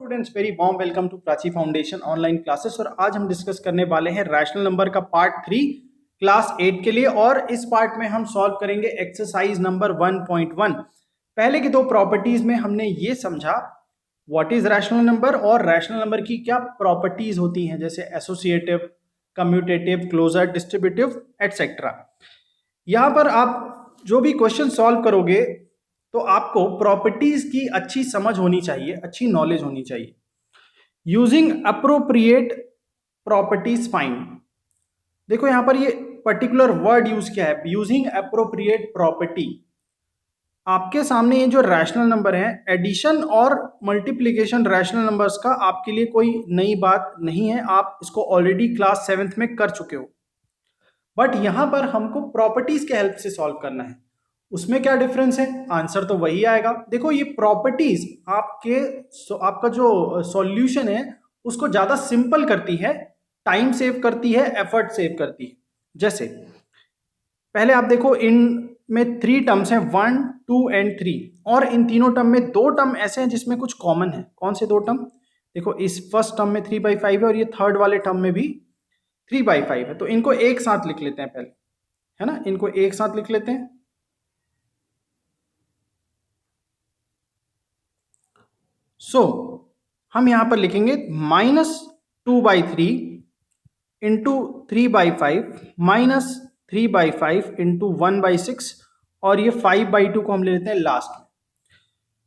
Students, very warm welcome to Prachi foundation online classes. और आज हम डिस्कस करने वाले हैं रैशनल नंबर का पार्ट 3 क्लास 8 के लिए। और इस पार्ट में हम सॉल्व करेंगे एक्सरसाइज नंबर 1.1। पहले की दो प्रॉपर्टीज में हमने ये समझा व्हाट इज रैशनल नंबर और रैशनल नंबर की क्या प्रॉपर्टीज होती हैं, जैसे associative, commutative, closure, distributive etcetera. यहां पर आप जो भी क्वेश्चन सॉल्व करोगे तो आपको प्रॉपर्टीज की अच्छी समझ होनी चाहिए, अच्छी नॉलेज होनी चाहिए। Using appropriate properties find. देखो यहां पर ये पर्टिकुलर वर्ड यूज किया है, यूजिंग अप्रोप्रिएट प्रॉपर्टी। आपके सामने ये जो रैशनल नंबर है, एडिशन और मल्टीप्लीकेशन रैशनल नंबर्स का आपके लिए कोई नई बात नहीं है, आप इसको ऑलरेडी क्लास 7th में कर चुके हो। बट यहां पर हमको प्रॉपर्टीज के हेल्प से सॉल्व करना है। उसमें क्या डिफरेंस है? आंसर तो वही आएगा। देखो ये प्रॉपर्टीज आपका जो सॉल्यूशन है उसको ज्यादा सिंपल करती है, टाइम सेव करती है, एफर्ट सेव करती है। जैसे पहले आप देखो, इन में 3 टर्म्स हैं, 1, 2 एंड 3, और इन तीनों टर्म में 2 टर्म ऐसे हैं जिसमें कुछ कॉमन है। कौन से 2 टर्म? देखो इस फर्स्ट टर्म में 3/5 है और ये थर्ड वाले टर्म में भी 3/5 है। तो इनको एक साथ लिख लेते हैं पहले, है ना, इनको एक साथ लिख लेते हैं। हम यहां पर लिखेंगे -2/3 इंटू 3/5 -3/5 इंटू 1/6, और ये 5/2 को हम ले लेते हैं लास्ट में।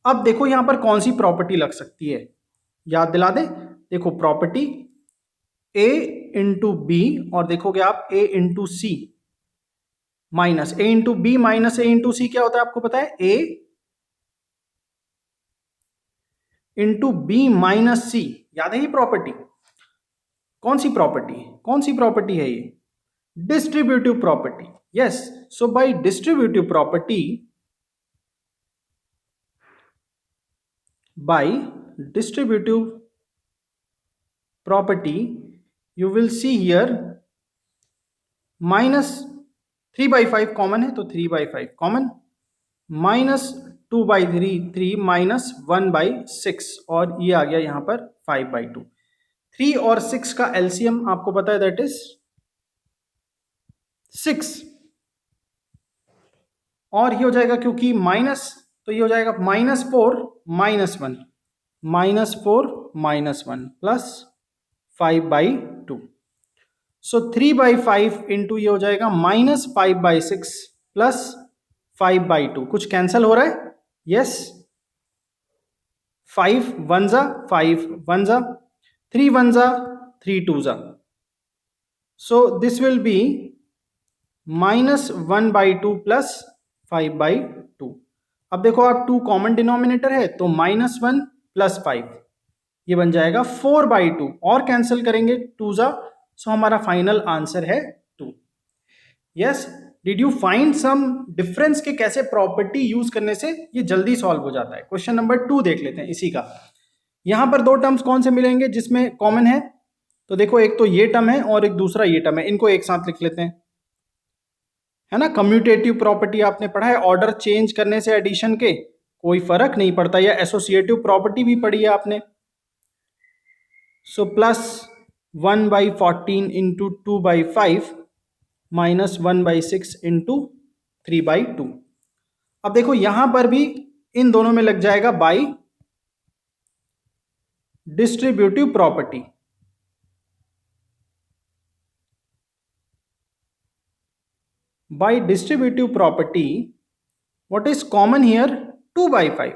अब देखो यहां पर कौन सी प्रॉपर्टी लग सकती है, याद दिला दे। देखो प्रॉपर्टी a इंटू बी, और देखोगे आप a into c minus a into b minus a into c क्या होता है आपको पता है? a into b minus c. याद है ये प्रॉपर्टी? कौन सी प्रॉपर्टी? कौन सी प्रॉपर्टी है ये? Distributive property. Yes, so bye distributive property, you will see here -3/5 common है तो 3/5 कॉमन, -2/3 3 -1/6, और ये आ गया यहां पर 5/2। 3 और 6 का एलसीएम आपको पता है, दैट इज 6, और ये हो जाएगा क्योंकि माइनस, तो ये हो जाएगा -4 -1 -4 -1 प्लस 5/2। सो 3/5 इंटू ये हो जाएगा -5/6 प्लस 5/2। कुछ कैंसल हो रहा है? यस, 5 1 जा 5 1 जा, 3 1 जा 3 2 जा। So this will be -1/2 plus 5/2। अब देखो आप 2 कॉमन डिनोमिनेटर है तो -1 प्लस 5, ये बन जाएगा 4/2, और कैंसिल करेंगे 2 जा, सो हमारा फाइनल आंसर है 2। Yes, did you find some difference के कैसे प्रॉपर्टी यूज करने से ये जल्दी सॉल्व हो जाता है? क्वेश्चन नंबर 2 देख लेते हैं इसी का। यहां पर 2 टर्म्स कौन से मिलेंगे जिसमें कॉमन है? तो देखो एक तो ये टर्म है और एक दूसरा ये टर्म है, इनको एक साथ लिख लेते हैं, है ना। कम्यूटेटिव प्रॉपर्टी आपने पढ़ा है, ऑर्डर चेंज करने से एडिशन के कोई फर्क नहीं पड़ता, या एसोसिएटिव प्रॉपर्टी भी पढ़ी है आपने। So plus 1/14 into 2/5 minus 1/6 into 3/2। अब देखो यहां पर भी इन दोनों में लग जाएगा by distributive property. By distributive property, what is common here? 2/5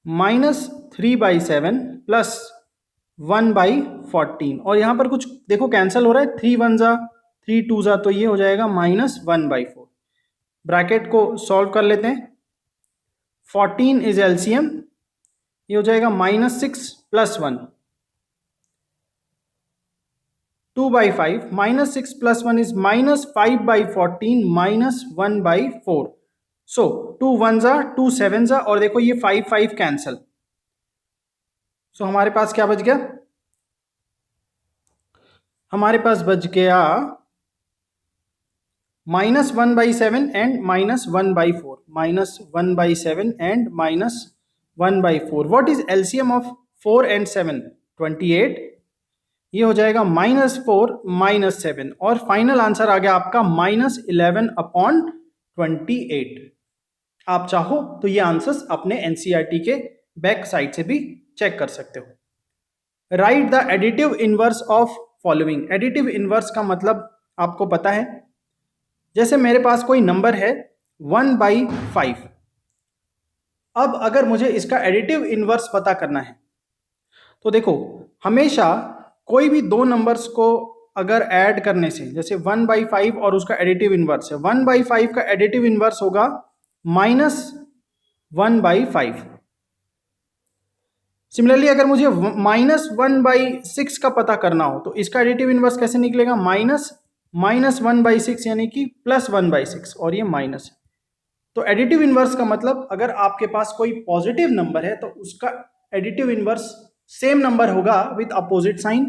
-3/7 plus 1/14, और यहां पर कुछ देखो कैंसिल हो रहा है, 3 1 जा 3 2 जा, तो ये हो जाएगा -1/4। ब्रैकेट को सॉल्व कर लेते हैं, 14 इज एलसीएम, ये हो जाएगा -6 प्लस 1, 2/5 -6 प्लस 1 इज -5/14 -1/4। सो 2 1 जा 2 7 जा, और देखो ये 5 5 कैंसल, सो हमारे पास क्या बच गया? हमारे पास बच गया -1/7 and -1/4, -1/7 and 1/4। What is LCM of 4 and 7? 28। ये हो जाएगा -4 -7 और फाइनल आंसर आ गया आपका -11/28। आप चाहो तो ये आंसर्स अपने एनसीईआरटी के बैक साइड से भी चेक कर सकते हो। Right the additive inverse of following. Additive inverse का मतलब आपको पता है, जैसे मेरे पास कोई नंबर है 1/5। अब अगर मुझे इसका एडिटिव इनवर्स पता करना है तो देखो, हमेशा कोई भी दो नंबर्स को अगर ऐड करने से, जैसे 1/5 और उसका एडिटिव इनवर्स है, 1/5 का एडिटिव इनवर्स होगा -1/5। सिमिलरली अगर मुझे -1/6 का पता करना हो तो इसका एडिटिव इनवर्स कैसे निकलेगा? -1/6 यानी कि +1/6 और ये माइनस है। तो एडिटिव इनवर्स का मतलब अगर आपके पास कोई पॉजिटिव नंबर है तो उसका एडिटिव इनवर्स सेम नंबर होगा विद अपोजिट साइन।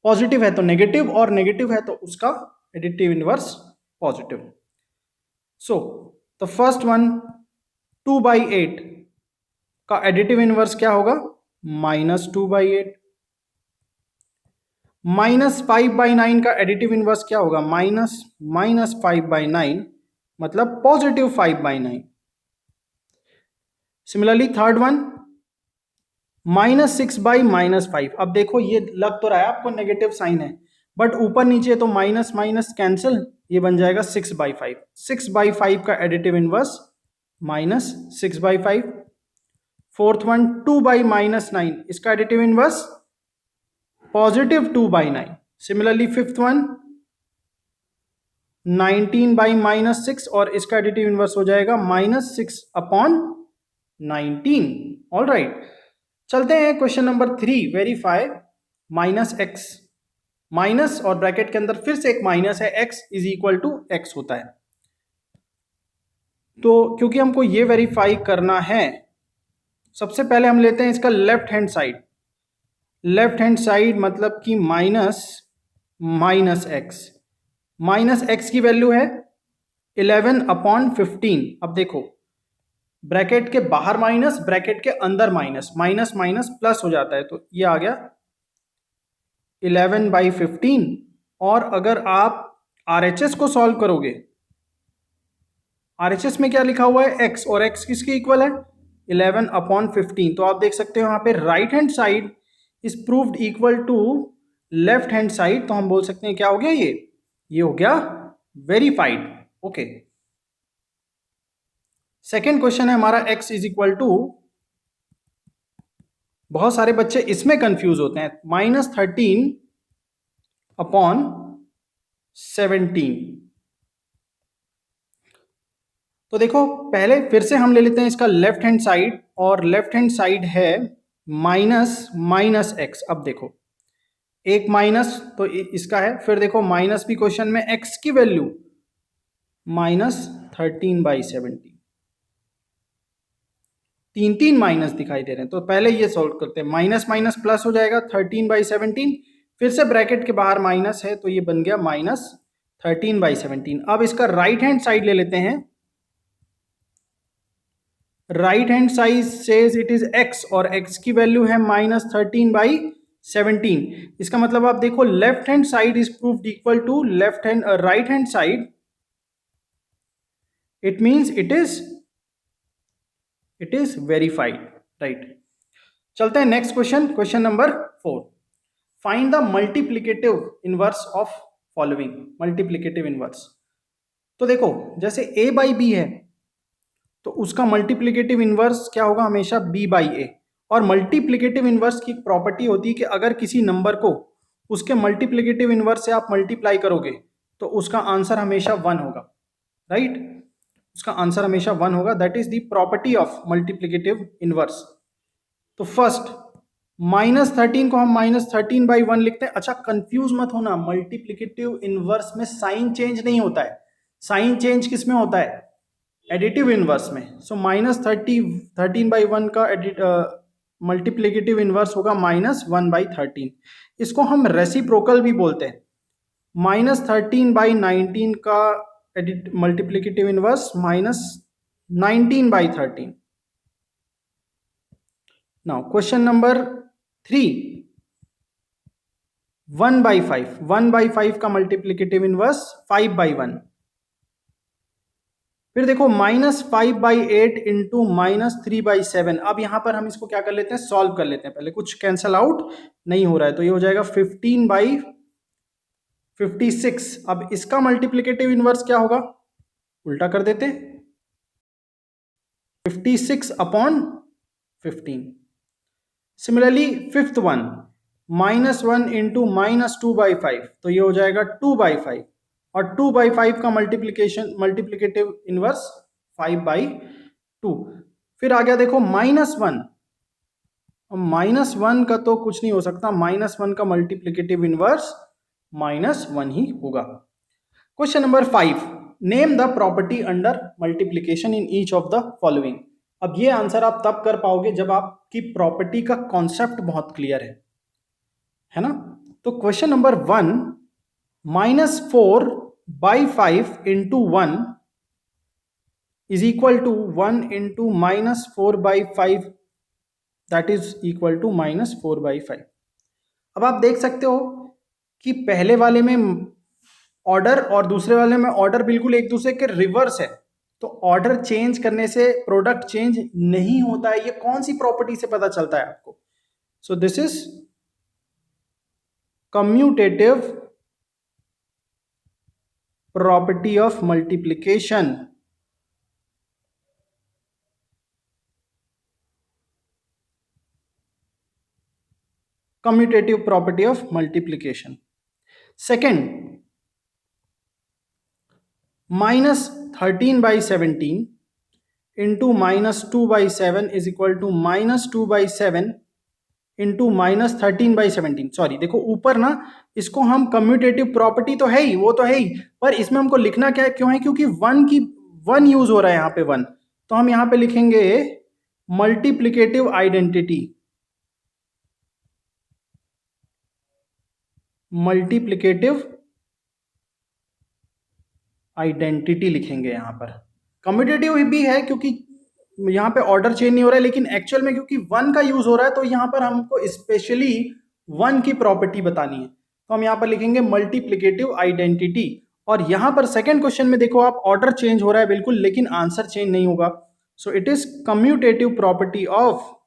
पॉजिटिव है तो नेगेटिव और नेगेटिव है तो उसका additive inverse positive. So the first one 2/8 का एडिटिव इनवर्स क्या होगा? -2/8। -5/9 का एडिटिव इनवर्स क्या होगा? -5/9 मतलब +5/9। Similarly third one -6/-5। अब देखो ये लग तो रहा है आपको नेगेटिव साइन है, बट ऊपर नीचे तो माइनस माइनस कैंसिल, ये बन जाएगा 6/5। 6/5 का एडिटिव इनवर्स -6/5। फोर्थ वन 2/-9, इसका additive inverse +2/9। Similarly fifth one 19/-6 और इसका एडिटिव इनवर्स हो जाएगा -6/19। ऑल राइट, चलते हैं question number 3। Verify -x। Minus और ब्रैकेट के अंदर फिर से एक माइनस है, x is equal to x होता है। तो क्योंकि हमको ये वेरीफाई करना है, सबसे पहले हम लेते हैं इसका left hand side. Left hand side मतलब कि -x की वैल्यू है 11/15। अब देखो, ब्रैकेट के बाहर माइनस, ब्रैकेट के अंदर माइनस, माइनस माइनस प्लस हो जाता है, तो ये आ गया 11/15। और अगर आप RHS को सॉल्व करोगे, RHS में क्या लिखा हुआ है? x, और x किसके इक्वल है? 11/15। तो आप देख सकते हो यहाँ पे right hand side is proved equal to left hand side. तो हम बोल सकते हैं क्या हो गया? ये हो गया वेरीफाइड। ओके, सेकेंड क्वेश्चन है हमारा x इज इक्वल टू, बहुत सारे बच्चे इसमें कंफ्यूज होते हैं, -13/17। तो देखो, पहले फिर से हम ले लेते हैं इसका लेफ्ट हैंड साइड, और लेफ्ट हैंड साइड है -x। अब देखो, एक माइनस तो इसका है, फिर देखो माइनस भी क्वेश्चन में, x की वैल्यू -13/17। तीन माइनस दिखाई दे रहे हैं, तो पहले ये सॉल्व करते हैं। माइनस माइनस प्लस हो जाएगा 13/17, फिर से ब्रैकेट के बाहर माइनस है तो ये बन गया -13/17। अब इसका राइट हैंड साइड ले लेते हैं। Right hand side says it is x और x की वैल्यू है -13/17। इसका मतलब आप देखो, left hand side is proved equal to right hand side. It means it is verified, right. चलते हैं next question, question number 4। Find the multiplicative inverse of following. Multiplicative inverse, तो देखो जैसे a/b है तो उसका मल्टीप्लिकेटिव इनवर्स क्या होगा? हमेशा b/a। और मल्टीप्लिकेटिव इनवर्स की प्रॉपर्टी होती है कि अगर किसी नंबर को उसके मल्टीप्लिकेटिव इनवर्स से आप मल्टीप्लाई करोगे तो उसका आंसर हमेशा 1 होगा, राइट? उसका आंसर हमेशा 1 होगा। That is the property of multiplicative inverse. तो फर्स्ट -13 को हम -13/1 लिखते हैं। अच्छा, कंफ्यूज मत होना, मल्टीप्लिकेटिव इनवर्स में साइन चेंज नहीं होता है। साइन चेंज किस में होता है? एडिटिव इनवर्स में। सो -13/1 का मल्टीप्लिकेटिव इनवर्स होगा -1/13। इसको हम रेसिप्रोकल भी बोलते हैं। -13/19 का multiplicative inverse -19/13। Now question number 3, 1/5, 1/5 का मल्टीप्लिकेटिव इनवर्स 5/1। फिर देखो -5/8 इंटू -3/7। अब यहां पर हम इसको क्या कर लेते हैं, सॉल्व कर लेते हैं। पहले कुछ कैंसल आउट नहीं हो रहा है, तो ये हो जाएगा 15/56। अब इसका मल्टीप्लिकेटिव इनवर्स क्या होगा, उल्टा कर देते, 56/15। सिमिलरली फिफ्थ वन, -1 इंटू -2/5, तो ये हो जाएगा 2/5। और 2/5 का मल्टीप्लिकेटिव इनवर्स 5/2। फिर आ गया देखो -1। -1 का तो कुछ नहीं हो सकता, -1 का मल्टीप्लिकेटिव इनवर्स -1 ही होगा। Question number 5, name the property under multiplication in each of the following. अब ये आंसर आप तब कर पाओगे जब आपकी प्रॉपर्टी का कॉन्सेप्ट बहुत क्लियर है ना। तो question number 1, -4/5 into 1 is equal to 1 into -4/5, that is equal to -4/5। अब आप देख सकते हो कि पहले वाले में ऑर्डर और दूसरे वाले में ऑर्डर बिल्कुल एक दूसरे के रिवर्स है, तो ऑर्डर चेंज करने से प्रोडक्ट चेंज नहीं होता है। ये कौन सी प्रॉपर्टी से पता चलता है आपको, so this is commutative property of multiplication. Commutative property of multiplication. Second, -13/17 into -2/7 is equal to -2/7 into -13/17। Sorry देखो ऊपर ना, इसको हम कम्यूटेटिव प्रॉपर्टी तो है ही, वो तो है ही, पर इसमें हमको लिखना क्या है, क्यों है, क्योंकि वन यूज हो रहा है यहाँ पे 1, तो हम यहाँ पे लिखेंगे मल्टीप्लिकेटिव आइडेंटिटी। मल्टीप्लिकेटिव आइडेंटिटी लिखेंगे यहाँ पर। कम्यूटेटिव भी है क्योंकि यहाँ पे ऑर्डर चेंज नहीं हो रहा है, लेकिन एक्चुअल में क्योंकि 1 का यूज हो रहा है, तो यहाँ पर हमको स्पेशली 1 की प्रॉपर्टी बतानी है, तो हम यहाँ पर लिखेंगे मल्टीप्लिकेटिव आइडेंटिटी। और यहाँ पर सेकेंड क्वेश्चन में देखो आप, ऑर्डर चेंज हो रहा है बिल्कुल, लेकिन आंसर चेंज नहीं होगा। So it is commutative property of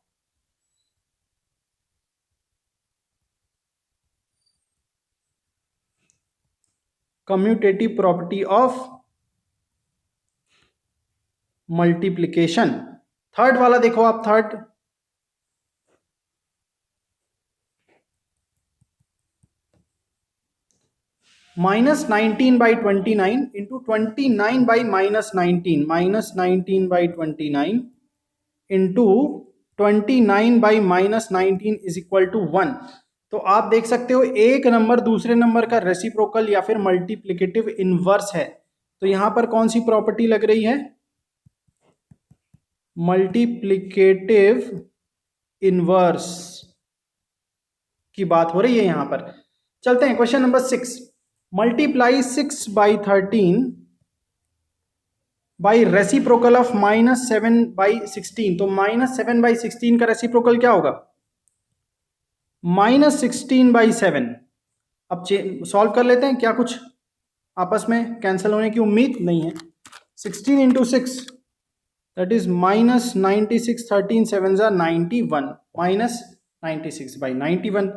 multiplication. Third वाला देखो आप, third -19/29 into 29/-19, -19/29 into 29/-19 is equal to 1। तो आप देख सकते हो एक नंबर दूसरे नंबर का रेसिप्रोकल या फिर मल्टीप्लिकेटिव इनवर्स है, तो यहां पर कौन सी प्रॉपर्टी लग रही है, मल्टीप्लिकेटिव इनवर्स की बात हो रही है यहां पर। चलते हैं question number 6, multiply 6/13 by reciprocal of -7/16। तो -7/16 का रेसिप्रोकल क्या होगा, -16/7। अब सॉल्व कर लेते हैं, क्या कुछ आपस में कैंसिल होने की उम्मीद नहीं है। 16 into 6 that is -96, 13 7 91, -96/91।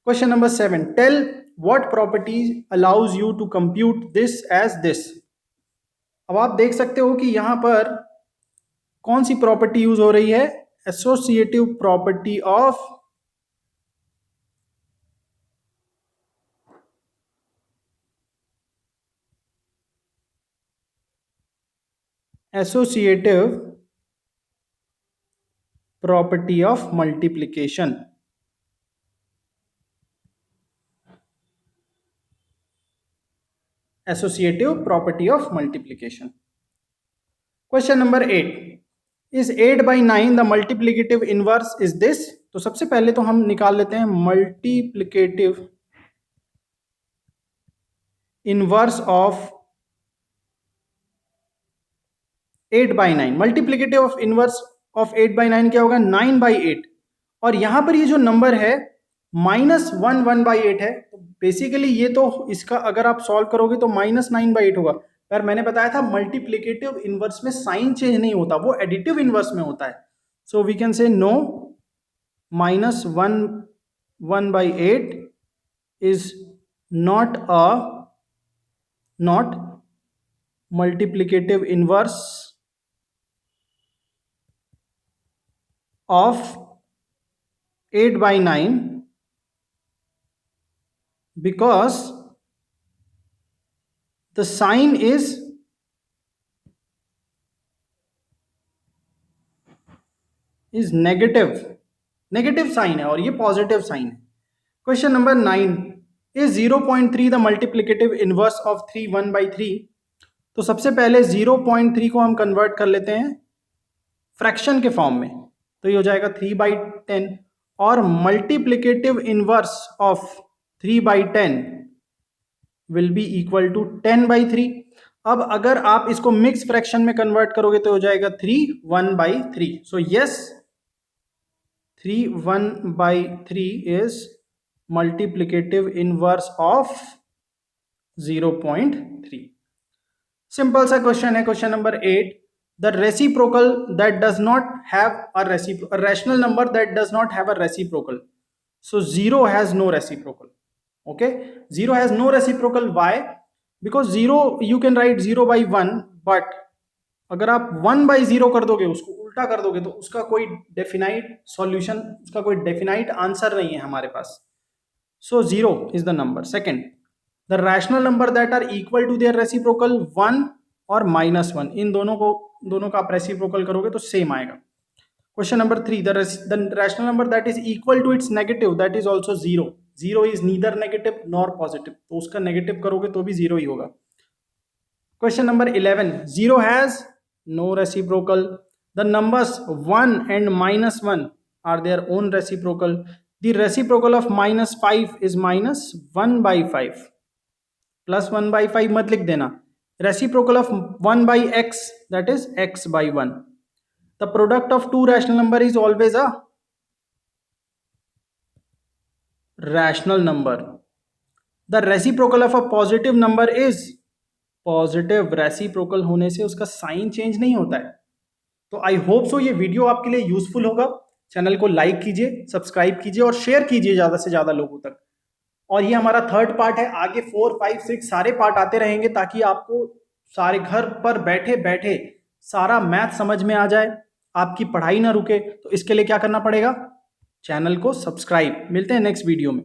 Question number 7, tell what property allows you to compute this as this. अब आप देख सकते हो कि यहां पर कौन सी प्रॉपर्टी यूज हो रही है, associative property of multiplication. Associative property of multiplication. Question number 8, is 8/9 the multiplicative inverse is this. तो सबसे पहले तो हम निकाल लेते हैं multiplicative inverse of 8/9। Multiplicative of inverse of 8/9 क्या होगा, 9/8। और यहां पर ये जो नंबर है -1/8 है, तो बेसिकली ये तो इसका अगर आप सॉल्व करोगे तो -9/8 होगा। पर मैंने बताया था मल्टीप्लिकेटिव इनवर्स में साइन चेंज नहीं होता, वो एडिटिव इनवर्स में होता है। So we can say no, -1/8 is not multiplicative inverse of 8/9 because the sign is negative sign है और ये पॉजिटिव साइन है। Question number 9, is 0.3 the multiplicative inverse of 3 1/3। तो सबसे पहले 0.3 को हम कन्वर्ट कर लेते हैं फ्रैक्शन के फॉर्म में, तो ये हो जाएगा 3/10 और multiplicative inverse of 3/10 will be equal to 10/3। अब अगर आप इसको मिक्स फ्रैक्शन में कन्वर्ट करोगे तो हो जाएगा 3 1/3। So yes, 3 1/3 is multiplicative inverse of 0.3। Simple सा क्वेश्चन है। Question number 8, the reciprocal that does not have a rational number that does not have a reciprocal. So 0 has no reciprocal. Okay, 0 has no reciprocal. Why? Because 0 you can write 0/1, but अगर आप 1/0 कर दोगे, उसको उल्टा कर दोगे, तो उसका कोई डेफिनाइट सॉल्यूशन, उसका कोई डेफिनाइट आंसर नहीं है हमारे पास। So 0 is the number. Second, the rational number that are equal to their reciprocal 1 और -1, इन दोनों का आप रेसिप्रोकल करोगे तो सेम आएगा। Question number 3, the rational number that is equal to its negative that is also 0। 0 is neither negative nor positive, तो उसका negative करोगे तो भी 0 ही होगा। Question number 11, 0 has no reciprocal. The numbers 1 and -1 are their own reciprocal. The reciprocal of -5 is -1/5 plus 1/5 मत लिख देना। Reciprocal of 1/x, that is x/1. The product of two rational number is always a rational number. The reciprocal of a positive number is positive. Reciprocal होने से उसका sign change नहीं होता है। तो आई होप सो ये video आपके लिए यूजफुल होगा। चैनल को लाइक कीजिए, सब्सक्राइब कीजिए और शेयर कीजिए ज़्यादा से ज़्यादा लोगों तक। और ये हमारा 3rd पार्ट है, आगे 4 5 6 सारे पार्ट आते रहेंगे ताकि आपको सारे घर पर बैठे बैठे सारा मैथ समझ में आ जाए, आपकी पढ़ाई ना रुके। तो इसके लिए क्या करना पड़ेगा? चैनल को सब्सक्राइब। मिलते हैं नेक्स्ट वीडियो में।